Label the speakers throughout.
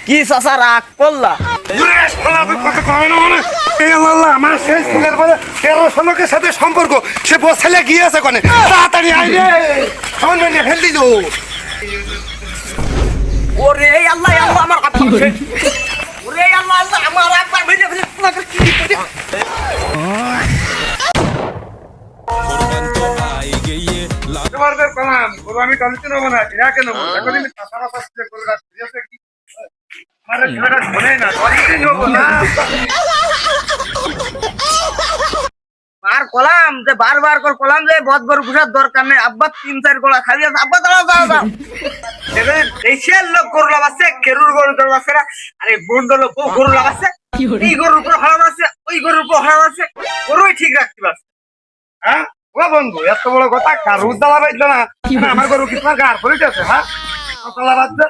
Speaker 1: কি চাচা রাগ করলা?
Speaker 2: আমার শেষ ফুলের পরে 13 লোকের সাথে সম্পর্ক, সে বসালে গিয়েছে কোনে, তাড়াতাড়ি আইরে সামনে ফেল দিল।
Speaker 1: ওরে আল্লাহ আল্লাহ আমার হাত ধরছে। ওরে আল্লাহ আল্লাহ আমার একবার ভেজে ভেজে
Speaker 2: তোমাদের প্রণাম গরু আমি কালকে নেবো না, না কেন এখন আমি চাষারা পাচ্ছি গরু রাখছি কি আমার ছেলেটা শোনে না, কালকে নেবো না।
Speaker 1: আর কলাম যে বারবার করে কলাম যে বদ গরু পুষার দরকার নেই, আব্বা 3-4 গোলা খাবি আব্বা দাঁড়াও দাঁড়াও দাঁড়াও। দেশের লোক গরু লাগাচ্ছে, কেরুর গরু লাগাচ্ছে না, আরে বন্ডল গরু লাগাচ্ছে, এই গরুর উপর হারাম আছে, ওই গরুর উপর হারাম আছে, গরুই ঠিক রাখতে পারছে।
Speaker 2: হ্যাঁ ও বন্ধু এত বড় কথা কারুর দালা বাজলো না, আমার গরু কি তোমার গার পরিতেছে? হ্যাঁ দালা বাজছে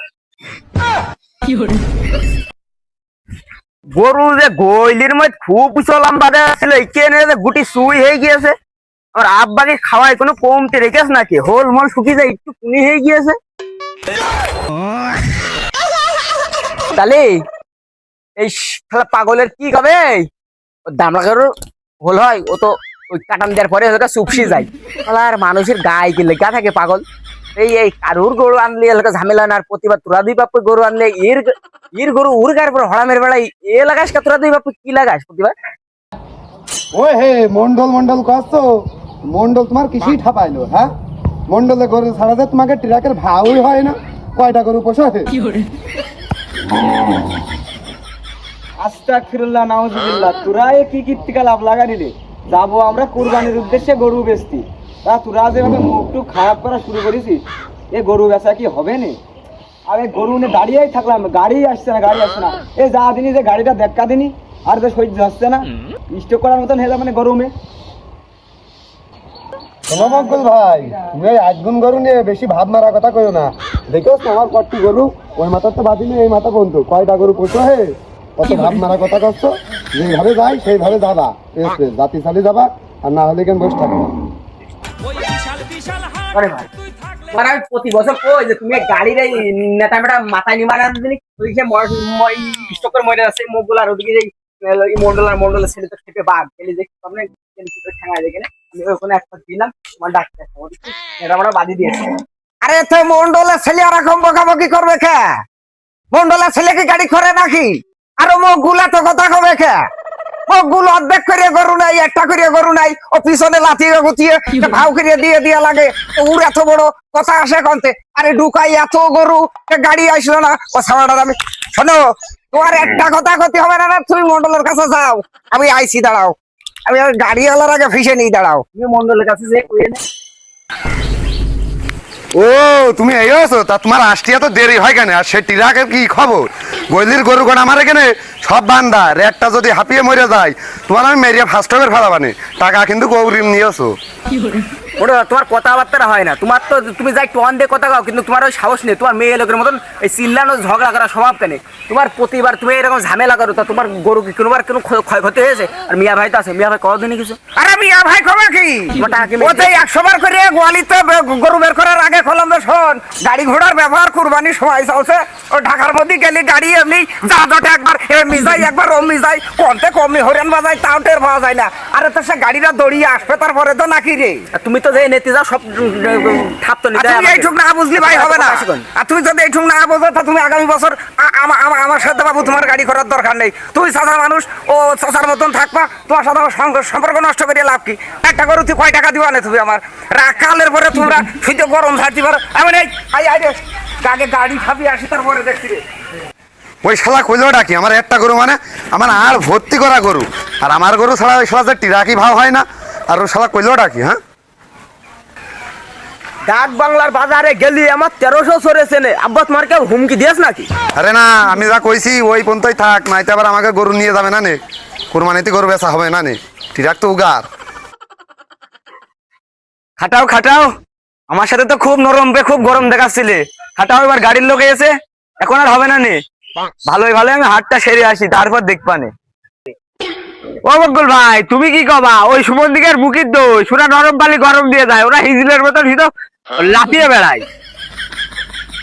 Speaker 1: গরু যে গইলির মধ্যে খুব চলাম বাদে ছিল, এখানে যে গুটি সুই হয়ে গিয়েছে। আর আব্বাকে খাওয়াই কোনো কমতে রেখেছ নাকি? হোল মোল শুকিয়ে যায়, একটু কুনি হয়ে গিয়েছে। তাহলে এই শালা পাগলের কি হবে? দামড়া গরুর হোল হয়, ও তো ওই কাটান দেওয়ার পরে ওটা চুপসি যায়। আর মানুষের গায়ে কি লেগা থাকে পাগল। এই কারুর গরু আনলে এলাকা ঝামেলা না, আর প্রতিবার তোরা দুই বাপ গরু আনলে এর গরু উর গার পর হড়ামের বেড়াই এ লাগাস কা? তোরা দুই বাপ কি লাগাস প্রতিবার?
Speaker 3: ওই হে মন্ডল মন্ডল কষ্ট মন্ডল তোমার কিছুই ঠাপাইলো? হ্যাঁ মন্ডলে গরু ছাড়াতে তোমাকে ট্রাকের ভাউই হয় না, কয়টা গরু পোষো?
Speaker 4: আস্তাগফিরুল্লাহ নাউজুবিল্লাহ, তোরা এ কি কীর্তিকা লাভ লাগা নিলে? যাবো আমরা কুরবানির উদ্দেশ্যে গরু বেচতি, তা তোরা যেভাবে মুখটুক খারাপ করা শুরু করেছিস, এ গরু বেচা কি হবে না? আরে গরু নিয়ে দাঁড়িয়েই থাকলাম, গাড়ি আসছে না গাড়ি আসছে না। এ যা দিনি যে গাড়িটা দেখা দিনি, আর তো সহ্য হচ্ছে না, স্টক করার মতন হয়ে যাবে মানে গরমে।
Speaker 3: শোনো মঙ্গল ভাই, তুমি এই আজগুন গরু নিয়ে বেশি ভাব মারা কথা কইও না। দেখোস না আমার কট্টি গরু, ওই মাথার তো বাদি নেই, এই মাথা পর্যন্ত কয়টা গরু পোষো হে, কত ভাব মারা কথা করছো। যেভাবে যাই সেইভাবে যাবা, জাতি চালি যাবা, আর না হলে কেন বসে থাকবে।
Speaker 1: আরে ভাই তোমার আমি প্রতি বছর কই যে তুমি গাড়ির এই নেতা মেটা মাথায় নিমার স্টকের ময়দা আছে মুখগুলো, আর ওদিকে এই মন্ডলের ছেলে তো খেতে বাঘ খেলে যে সামনে ঠেঙায় দেখে আমি ওখানে একটা দিলাম, তোমার ডাক্তার এটা আমরা বাদি দিয়েছি। আরে তো মন্ডলের ছেলে ওরকম বকাবকি করবে খে? মন্ডলের ছেলেকে গাড়ি করে নাকি? আরো মুখ গুলা তো কথা কবে খে? মুখগুলো অর্ধেক করিয়ে গরু নাই, একটা করিয়ে গরু নাই, ও পিছনে লাথিয়ে গুতিয়ে ভাও করিয়ে দিয়ে দিয়ে লাগে। ওর এত বড় কথা আসে কন্তে? আরে ঢুকাই এত গরু, গাড়ি আসলো না। ও সামাটার আমি শোনো, তোমার একটা কথা ক্ষতি হবে না, না তুমি মন্ডলের কাছে যাও, আমি আইসি, দাঁড়াও, আমি গাড়িওয়ালার আগে ফিসে নিই, দাঁড়াও, তুমি মন্ডলের কাছে যে কইয়ে নে।
Speaker 2: ও তুমি এই আছো, তা তোমার আসতে এত দেরি হয় কেন? আর সে টিরাকের কি খবর? গলির গরু কোন আমার এখানে সব বান্দা, রেটটা যদি হাঁপিয়ে মরে যায় তোমার আমি মেরিয়া ফার্স্ট টাইমের ফেলাবানে, টাকা কিন্তু গৌরীম নিয়েছো।
Speaker 1: ওটা তোমার কথাবার্তা হয় না, তোমার তো তুমি যাই টন দিয়ে কথা কাও, কিন্তু তোমার ওই সাহস নেই, তোমার মেয়ে লোকের মতন এই চিল্লানো ঝগড়া করা স্বভাব কেন? তোমার প্রতিবার তুমি এরকম ঝামেলা করো, তা তোমার গরু কি কোনোবার কোনো ক্ষয়ক্ষতি হয়েছে? আর মিয়া ভাই তো আছে, মিয়া ভাই কতদিনই কিছু। আরে মিয়া ভাই খবর কি? ওতে 100 বার করে গোয়ালিতে গরু বের করার আগে খোলাম যে শোন, গাড়ি ঘোড়ার ব্যবহার কুরবানির সময় চলছে, ও ঢাকার মধ্যে গেলি গাড়ি এমনি যা জটে একবার মিজাই একবার ও মিজাই কমতে কমই হরেন বাজায়, তাও টের পাওয়া যায় না। আরে তো সে গাড়িটা দড়িয়ে আসবে, তারপরে তো নাকি রে তুমি তো যে নেতে যাও সব ঠাপ তো নিতে। তুমি এইটুক না বুঝলি ভাই হবে না, আর তুমি যদি এইটুক না বোঝো তা তুমি আগামী বছর আমার সাথে বাবু তোমার গাড়ি করার দরকার নেই। তুমি চাচা মানুষ, ও চাচার মতন থাকবা, তোমার সাথে আমার সম্পর্ক নষ্ট করিয়ে লাভ কি? একটা গরু তুই কয় টাকা দিবা না তুমি আমার? কালের পরে তোমরা শুধু গরম ঝাড়তে পারো, এমন এই আগে গাড়ি খাবি আসি, তারপরে দেখছি রে।
Speaker 2: ওই শালা কইলোটা কি? আমার একটা গরু মানে আমার আর ভর্তি করা গরু, আর আমার গরু ছাড়া ওই শালা যে টিরাকি ভাব হয় না, আর ওই শালা কইলোটা কি? হ্যাঁ
Speaker 1: ডাক বাংলার বাজারে গেলি আমার 1300 সরেছে নে, আব্বা তোমার কেউ হুমকি দিয়েছ নাকি?
Speaker 2: আরে না, আমি যা কইছি ওই পর্যন্তই থাক, নাইতে আবার আমাকে গরু নিয়ে যাবে না নে, কোরবানিতে গরু বেচা হবে না নে, টিরাক তো উগার।
Speaker 1: খাটাও খাটাও, আমার সাথে তো খুব নরম বে, খুব গরম দেখাচ্ছিলে, খাটাও, এবার গাড়ির লোক এসে, এখন আর হবে না নে, ভালোই ভালো আমি হাটটা সেরে আসি, তারপর দেখবানে। ও বকুল ভাই, তুমি কি কবা? ওই সুমন দিকের বুকির দই সুরা নরম বালি গরম দিয়ে যায়, ওরা হিজলের মতন হিতো লাফিয়ে বেড়ায়।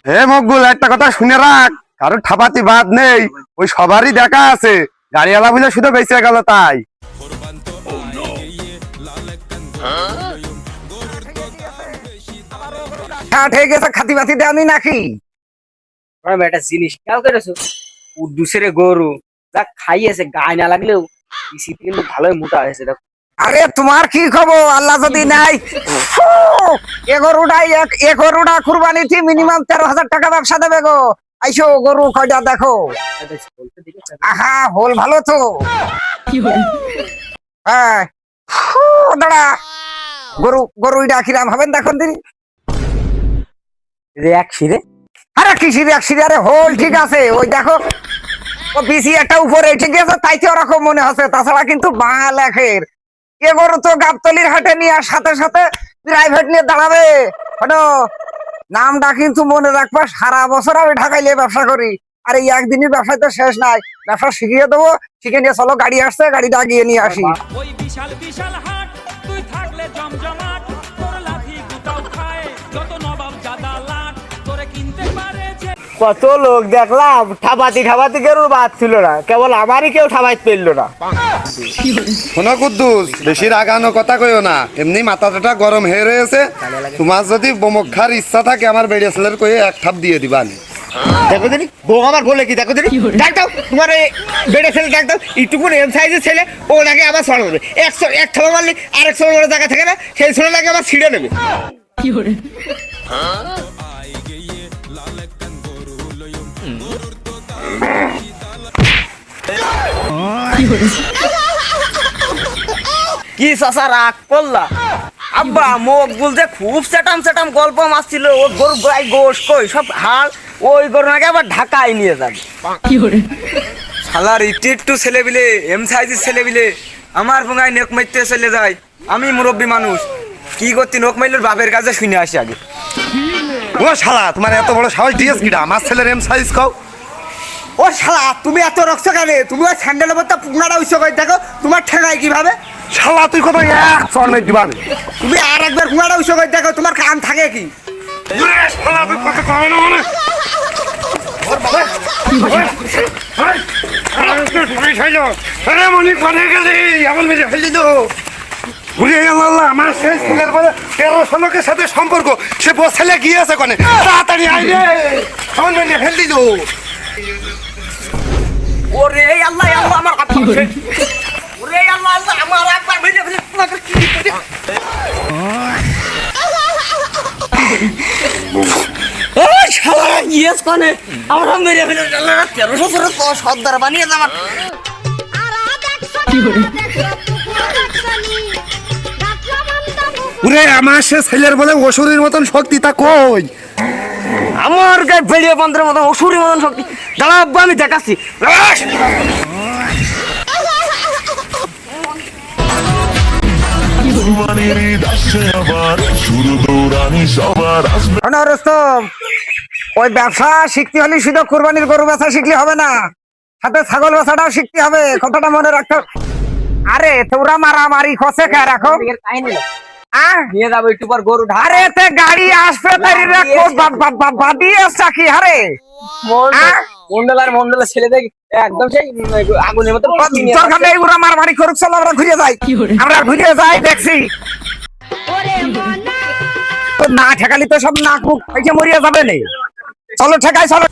Speaker 2: হে মকবুল, একটা কথা শুনে রাখ, কারোর ঠাপাতি বাদ নেই, ওই সবারই দেখা আছে, গাড়িওয়ালা বুঝে শুধু বেঁচে গেল তাই।
Speaker 1: হ্যাঁ ঠিক আছে, খাতি বাতি দেওনি নাকি? আমি একটা জিনিস খেয়াল করেছো, উদ্দুসের গরু যা খাইয়েছে গায়ে না লাগলেও পিসিতে কিন্তু ভালোই মোটা হয়েছে দেখো। আরে তোমার কি খবর? আল্লাহ যদি নাই, এ গরুটা কুরবানিতে মিনিমাম 13,000 টাকা ব্যবসা দেবে গো। আইসো গরু কয়টা দেখো। আহা হোল ভালো তো। হ্যাঁ দাঁড়া, গরুটা কিরাম হবেন দেখুন দিন। এক শিরে, আরে কি শিরে এক শিরে, আরে হোল ঠিক আছে, ওই দেখো ও বিসি একটা উপরে ঠিক আছে, তাইতে ওরকম মনে হচ্ছে, তাছাড়া কিন্তু বাঙাল একের। এ গরু তো গাবতলির হাটে নিয়ে আর সাথে সাথে প্রাইভেট নিয়ে দাঁড়াবে। হলো নামটা কিন্তু মনে রাখবা, সারা বছর আমি ঢাকায় নিয়ে ব্যবসা করি, আর এই একদিনই ব্যবসায় তো শেষ নাই, ব্যবসা শিখিয়ে দেবো, শিখে নিয়ে চলো, গাড়ি আসছে, গাড়িটা গিয়ে নিয়ে আসি।
Speaker 5: ওই বিশাল বিশাল হাট তুই থাকলে জমজমাট, তোর লাঠি গুতাও খায় যত নবাব জাদা লাট, তোরে কিনতে পারে যে।
Speaker 1: কত লোক দেখলাম, ঠাপাতি গরুর বাদ ছিল না, কেবল আমারই কেউ ঠাপাইতে পেরলো না।
Speaker 2: শোনো কুদ্দুস, বেশি রাগানো কথা কইও না, এমনি মাথাটা গরম হয়ে রয়েছে, তোমার যদি বমক খার ইচ্ছা থাকে আমার বেড়ে ছেলের কয়ে এক থাপ দিয়ে দিবা।
Speaker 1: দেখো দিনি বউ আমার বলে কি, দেখো দিনি ডাক দাও, তোমার বেড়ে ছেলে ডাক দাও, এইটুকুন এম সাইজের ছেলে, ও নাকি আবার ছড়া করবে, এক ছড়া মারলে আরেক ছড়া মারার জায়গা থাকে না, সেই ছড়া নাকি আবার ছিঁড়ে নেবে। কি চাচা রাগ করলা? আব্বা মুখ বলতে খুব সেটাম গল্প মারছিল, ও গরু গাই গোশ কই সব হাল, ওই গরু নাকি আবার ঢাকায় নিয়ে যাবে। শালার ইটিট্টু ছেলে বিলে, এম সাইজের ছেলে বিলে আমার ভঙ্গায় নেক মারতে চলে যায়। আমি মুরব্বী মানুষ, কি করতি নোক মাইলের বাপের কাছে শুনে আসি আগে।
Speaker 2: ও শালা, তোমার এত বড় সাহস দিয়েছ কিনা আমার ছেলের এম সাইজ কও?
Speaker 1: ও শালা তুমি এত রক্ত কেন? তুমি ওই স্যান্ডেলের মধ্যে পুকনাটা উৎস করে দেখো, তোমার ঠেঙায় কিভাবে?
Speaker 2: শালা তুই কত এক চর মেয়ে দিবা?
Speaker 1: তুমি আর একবার পুকনাটা উৎস করে দেখো, তোমার কান থাকে কি?
Speaker 2: শালা তুই কত কয় না মানে? আমার শেষ ছেলের বলে 13 লোকের সাথে সম্পর্ক, সে ছেলে গিয়েছে কোনে, তাড়াতাড়ি আইরে ফেল দিল।
Speaker 1: ওরে আল্লাহ আল্লাহ, আমার হাত ধরছে। ওরে আল্লাহ আল্লাহ, আমার একবার ভেঙে ফেলে তোমাকে কি করে? ও শালা ইয়েস কোনে আমরা মেরে ফেলে, আল্লাহ 1300 করে তো সর্দার বানিয়ে আমার।
Speaker 2: ওরে আমার সে ছেলের বলে অসুরের মতন শক্তি তা কই?
Speaker 1: আমার গায়ে বেরিয়ে বন্ধের মতন অসুরের মতন শক্তি, দাঁড়া আব্বা আমি দেখাচ্ছি। রুস্তম, ওই ব্যবসা শিখতে হলে শুধু কুরবানির গরু বেচা শিখলে হবে না, সাথে ছাগল বেচাটাও শিখতে হবে, কথাটা মনে রাখতে। আরে তোরা মারামারি খসে কে রাখো, নিয়ে যাবো একটু পর গরু। আরে তে গাড়ি আসবে তাই বাদিয়ে আসছে কি? আরে মন্ডলার ছেলেদের একদম সেই আগুনের মতো দরকার নেই, ওরা মারামারি করুক, চলো আমরা ঘুরে যাই, দেখছি না ঠেকালি তো সব নাক মুখ মরিয়া যাবে না, চলো ঠেকাই চলো।